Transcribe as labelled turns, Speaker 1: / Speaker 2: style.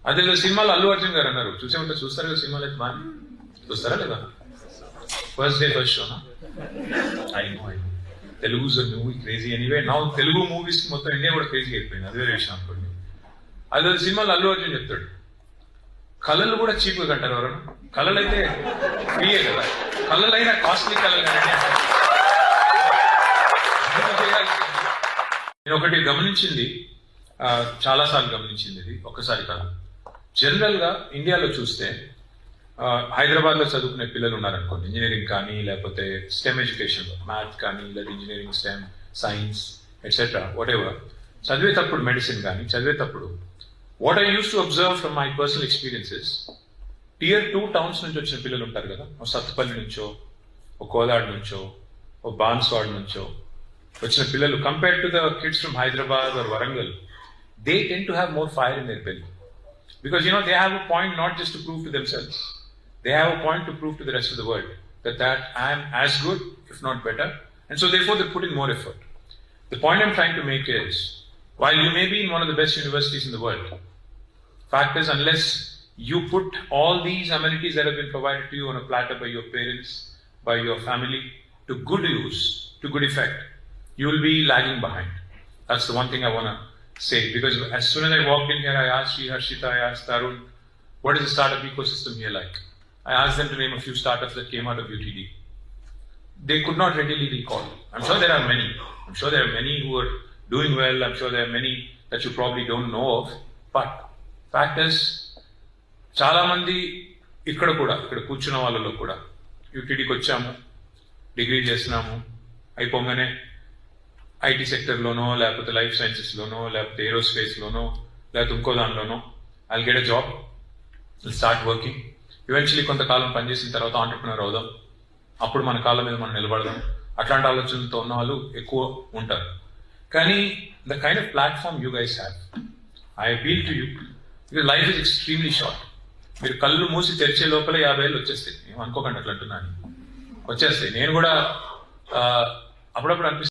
Speaker 1: అదే సినిమాలో అల్లు అర్జున్ గారు అన్నారు, చూసే ఉంటే చూస్తారు కదా సినిమాలు అయితే బాగా చూస్తారా లేదా? ఫస్ట్ డే ఫస్ట్ షోనా? I know Telugu movie crazy anyway. నా తెలుగు మూవీస్ మొత్తం ఇండియా కూడా క్రేజీ అయిపోయింది, అదే విషయం అనుకోండి. అదే సినిమాలో అల్లు అర్జున్ చెప్తాడు, కళలు కూడా చీప్గా కంటారు ఎవరు? కళలు అయితే ఫ్రీయే కదా, కళలైనా కాస్ట్లీ కళలు కానీ. నేను ఒకటి గమనించింది, చాలాసార్లు గమనించింది, ఇది ఒక్కసారి కాదు. జనరల్గా ఇండియాలో చూస్తే హైదరాబాద్లో చదువుకునే పిల్లలు ఉన్నారనుకోండి, ఇంజనీరింగ్ కానీ లేకపోతే స్టెమ్ ఎడ్యుకేషన్లో మ్యాథ్ కానీ లేదా engineering, stem, science etcetera what ever చదివేటప్పుడు, మెడిసిన్ కానీ చదివేటప్పుడు what I use to observe from my personal experiences, Tier 2 towns నుంచి వచ్చిన పిల్లలు ఉంటారు కదా, ఓ సత్తుపల్లి నుంచో, ఓ కోదాడ్ నుంచో, ఓ బాన్స్వాడ్ నుంచో వచ్చిన పిల్లలు, compare to the kids from Hyderabad or Warangal, they tend to have more fire in their belly. Because, they have a point not just to prove to themselves. They have a point to prove to the rest of the world that I am as good, if not better. And so therefore they put in more effort. The point I'm trying to make is, while you may be in one of the best universities in the world, fact is, unless you put all these amenities that have been provided to you on a platter by your parents, by your family, to good use, to good effect, you will be lagging behind. That's the one thing I want to say, because as soon as I walked in here, I asked Sri Harshita, I asked Tarun, what is the startup ecosystem here like? I asked them to name a few startups that came out of UTD. They could not readily recall. I'm sure there are many. I'm sure there are many who are doing well. I'm sure there are many that you probably don't know of. But fact is, చాలా మంది ఇక్కడ కూర్చున్న వాళ్ళలో కూడా యూటీడీకి వచ్చాము, degree చేస్తున్నాము, అయిపోగానే IT సెక్టర్లోనో లేకపోతే లైఫ్ సైన్సెస్లోనో లేకపోతే ఏరోస్పేస్లోనో లేకపోతే ఇంకో దానిలోనో I'll get a job, will start working, eventually కొంతకాలం పనిచేసిన తర్వాత ఆంటర్ప్రినర్ అవుదాం, అప్పుడు మన కాళ్ళ మీద మనం నిలబడదాం, అట్లాంటి ఆలోచనలతో ఉన్న వాళ్ళు ఎక్కువ ఉంటారు. కానీ the kind of platform you guys have, I appeal to you, because life is extremely short. మీరు కళ్ళు మూసి తెరిచే లోపల 50 ఏళ్ళు వచ్చేస్తాయి. ఏమనుకోకండి, అట్లా అంటున్నాను, వచ్చేస్తాయి. నేను కూడా అప్పుడప్పుడు అనిపిస్తుంది